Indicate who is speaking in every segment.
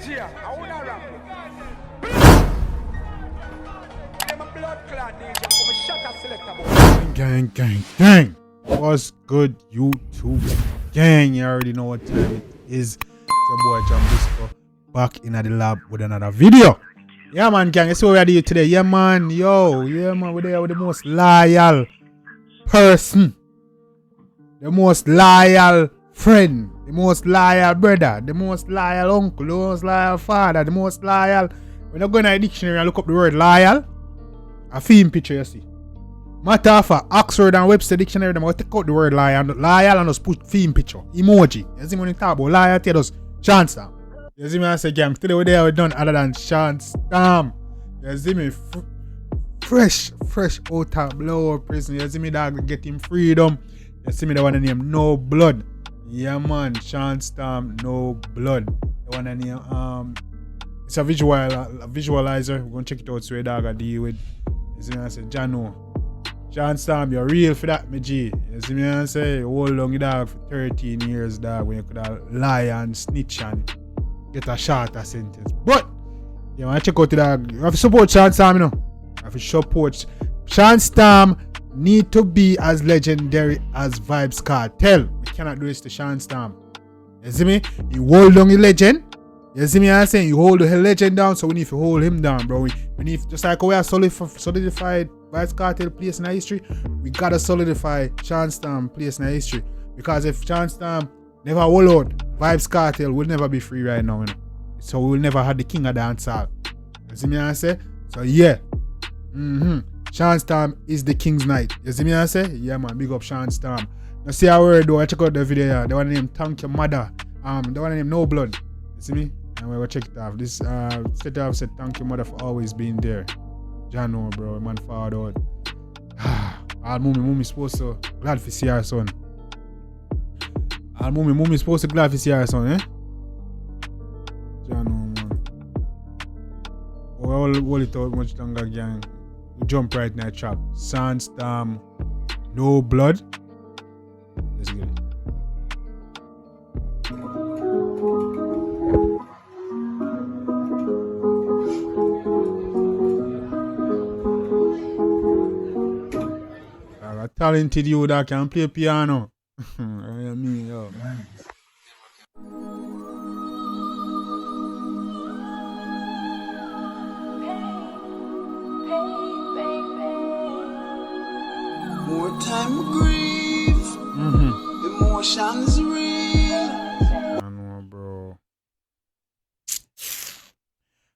Speaker 1: DJ, I wanna rap. I'm a blood clot DJ, I'm a shutter selector boy.
Speaker 2: Gang. What's good, YouTube gang? You already know what time it is. It's your boy Jambisco back in the lab with another video. Yeah man gang, you see what we are doing today. Yeah man, we're there with the most loyal person, the most loyal friend, the most loyal brother, the most loyal uncle, the most loyal father, the most loyal. When I go in the dictionary and look up the word loyal, a film picture you see. Matter of fact, Oxford and Webster dictionary, them will take out the word loyal and just put film picture, emoji. You see when you talk about loyalty, just Shawn Stamp. You see me I say gang, today we're there, we done other than Shawn Stamp. You see me fresh out of blow prison. You see me dog get him freedom. You see me the one name No Blood. Yeah man, Shawn Stamp, No Blood. The one name it's a visualizer. We're gonna check it out so we dog I deal with. You see me I say Shawn Stamp, you're real for that, my G. You see me I say, hold on, you dog for 13 years, dog, when you could have lie and snitch and get a shorter sentence. But, you want to check out the dog. You have to support Shawn Stamp, you know. You have to support. Shawn Stamp need to be as legendary as Vybz Kartel. We cannot do this to Shawn Stamp. You see me? You hold on the legend. You see me I'm saying? You hold the legend down, so we need to hold him down, bro. We need, just like we have solidified Vybz Kartel place in our history, we gotta solidify Shawn Stamp place in our history. Because if Shawn Stamp never hold out, Vybz Kartel will never be free right now, you know. So we will never have the king of dancehall. You see me I say? So yeah. Shawn Stamp is the king's knight. You see me I say? Yeah man, big up Shawn Stamp. Now see our word though, I check out the video here. The one named Thank Your Mother. The one named No Blood. You see me? And we're gonna check it off. This set off said thank you mother for always being there. Jano bro, man forward out. All mummy supposed to glad to see her son. All mummy supposed to glad to see her son, eh? Jano man. We'll hold it out much longer gang. We jump right in that trap. Shawn Stamp, No Blood. Let's get it. A talented you that can play piano. Me, yo.
Speaker 3: More time to grieve. Emotions real.
Speaker 2: I know, bro.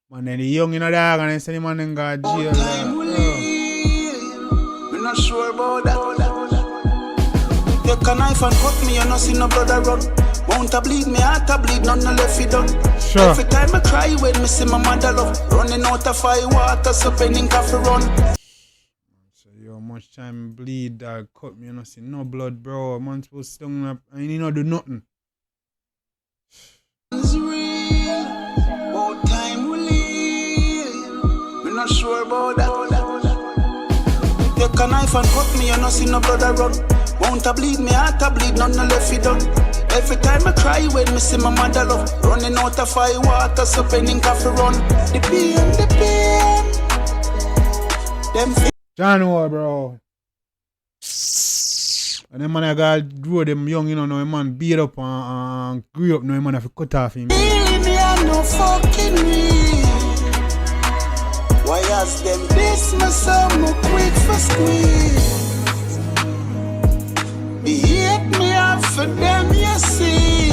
Speaker 2: Man, then the young in a dog and they say the man in got jail.
Speaker 3: We're not sure about that. Take a knife and cut me, you no see no blood a run. Won't a bleed, me heart a bleed, none no left it done.
Speaker 2: Sure.
Speaker 3: Every time I cry when me see my mother love, running out of fire water, so penning coffee run.
Speaker 2: So yo, much time bleed, dog, cut me, you no see no blood, bro. Man supposed to stung up and you no do nothing.
Speaker 3: It's real. About time we live. We're not sure about that. Take a knife and cut me, you no see no blood a run. Won't a bleed, me heart a bleed, none no left it done. Every time I cry when me see my mother love, running out of fire water, so penning coffee run. The pain. Them
Speaker 2: John, bro. And them man I got grow them young, you know, no man beat up and grew up, no man have to cut off him.
Speaker 3: really me I no fucking real. Why ask them this me so more quick for squeeze? Be hate me up for them you see.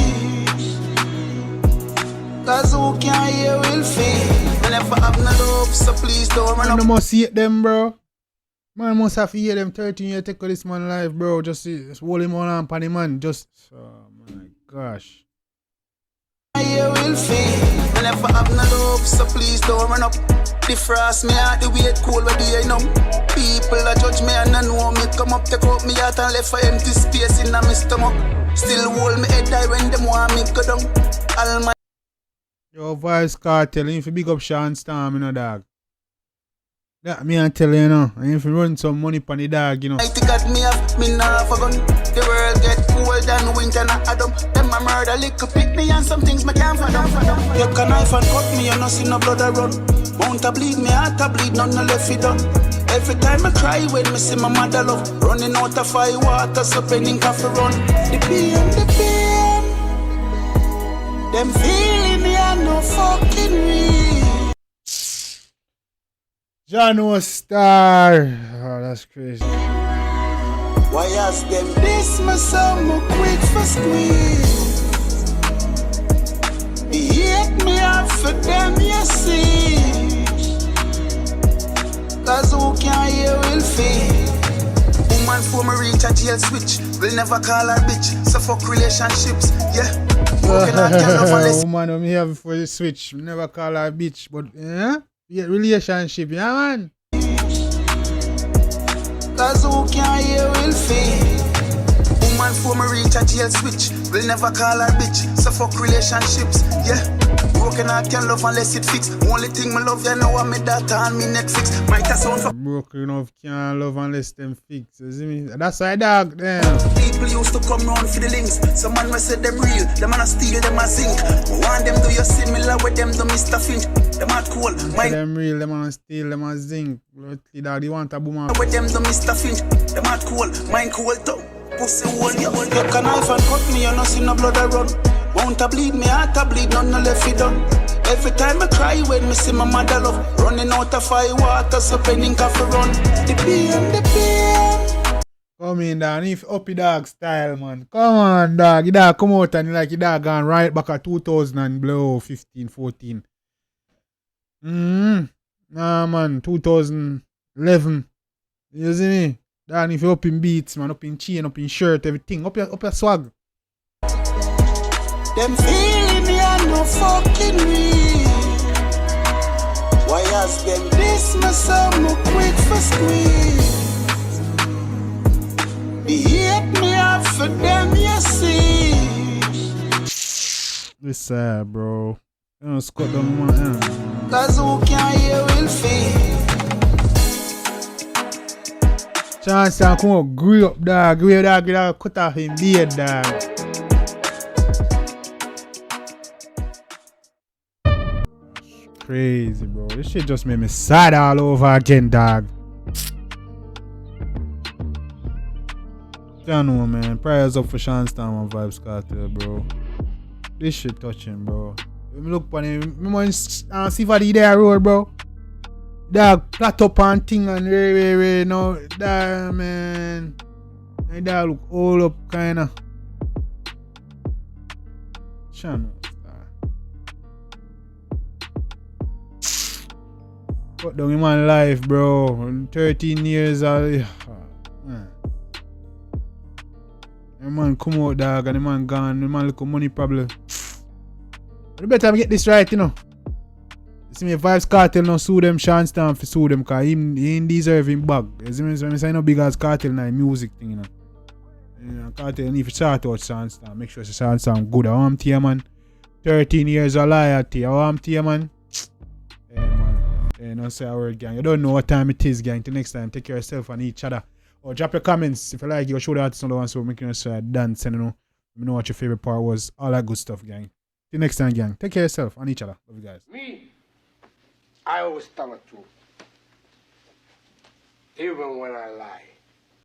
Speaker 3: Cause who can hear will feel. I never have no love, so please don't run
Speaker 2: Man,
Speaker 3: up.
Speaker 2: no must hate them, bro. Man must have to hear them 13 years take this man life, bro. Just hold him on the man. Just, oh my gosh.
Speaker 3: You will feel. I never have no love, so please don't run up. The frost me out, the weight cold, where do you know? People that judge me and I know me. Come up, take out me out and left for empty space in my stomach. Still hold me head high when them want me go down. All my
Speaker 2: Yo, Vybz Kartel, if you big up Shawn Stamp, you know, dog. That me I tell you now. I if you run some money on the dog, you know.
Speaker 3: I think that me have me now for gun. The world get cold and winter not Adam. Them a murder little pick me and some things me can't fathom. Take a knife and cut me, you no see no blood a run. Mount a bleed, me heart a bleed, none no left it done. Every time I cry when me see my mother love. Running out of fire water, so penning coffee run. The pain. Them feeling me are no fucking real.
Speaker 2: John Star. Oh, that's crazy.
Speaker 3: Why ask them this, my son, more quick for squeeze? They hate me up for them, you see. Cause who can hear will feel. Woman for me reach a jail switch. Will never call her bitch. So fuck relationships, yeah.
Speaker 2: Woman I'm here for the switch. Never call her bitch. But yeah? Yeah, relationship, yeah man.
Speaker 3: Cause who can hear will feel. Woman for me reach a jail switch. Will never call her bitch. So fuck relationships, yeah. Broken heart can love unless it fix. Only thing me love you know I'm me data and me Netflix. Might have sound for
Speaker 2: broken enough can't love unless them fix. You see me? That's why dog damn.
Speaker 3: People used to come round for the links. Some man will say them real. Them man a steal, them a zinc. Want them do you similar with them do Mr. Finch. Them a cool.
Speaker 2: Them real, them a steal, them a zinc. Dog, you want a boomer.
Speaker 3: With them do Mr. Finch. Them a cool. Mine cool too. Pussy hole, you take a knife and cut me, you no see no blood a run. Mount a bleed, me heart a bleed, none no left it done. Every time I cry when me see my mother love. Running out of fire water, so penning coffee run. The pain.
Speaker 2: Come in, dog. If uppy dog style, man. Come on, dog. You dog come out and you like you dog gone right back at 2000 and below 15, 14. Nah, man. 2011. You see me? Dog, if you up in beats, man, up in chain, up in shirt, everything, up your swag.
Speaker 3: Them feeling me are no fucking real. Why ask them this, my son, more quick for squeeze? They hate me up for them, you see.
Speaker 2: This sad, bro. You know, Scott down my hand.
Speaker 3: Cause who can hear will feel.
Speaker 2: Chance to come up, grew up, dog. Grew up, dog, cut off him beard, dog. Crazy, bro. This shit just made me sad all over again, dog. Don't know, man. Prayers up for Shawn and Vibes Cartel, bro. This shit touching, bro. Let me look on him. Me want to see for the there road, bro. Dog, flat up and thing and way. No, dog, man. My dog look all up, kinda. Shawn. Cut down in my life, bro. 13 years old. Man. The man come out, dog, and the man gone. The man look a money problem. But you better get this right, you know. You see me, Vibes Cartel no sue them, Shawn for sue them, because he ain't deserve him back. You see me, so I say no big as Cartel now, music thing, you know. Cartel need to shout out Shawn. Make sure Shawn good. I want to man. 13 years of loyalty. I want to man. Yeah, man. Yeah, don't say a word, gang. You don't know what time it is, gang. Till next time, take care of yourself and each other. Or drop your comments if you like. You show the artist on the one so making us dance and let me know what your favorite part was. All that good stuff, gang. Till next time, gang. Take care of yourself and each other. Love you guys.
Speaker 1: Me, I always tell the truth. Even when I lie.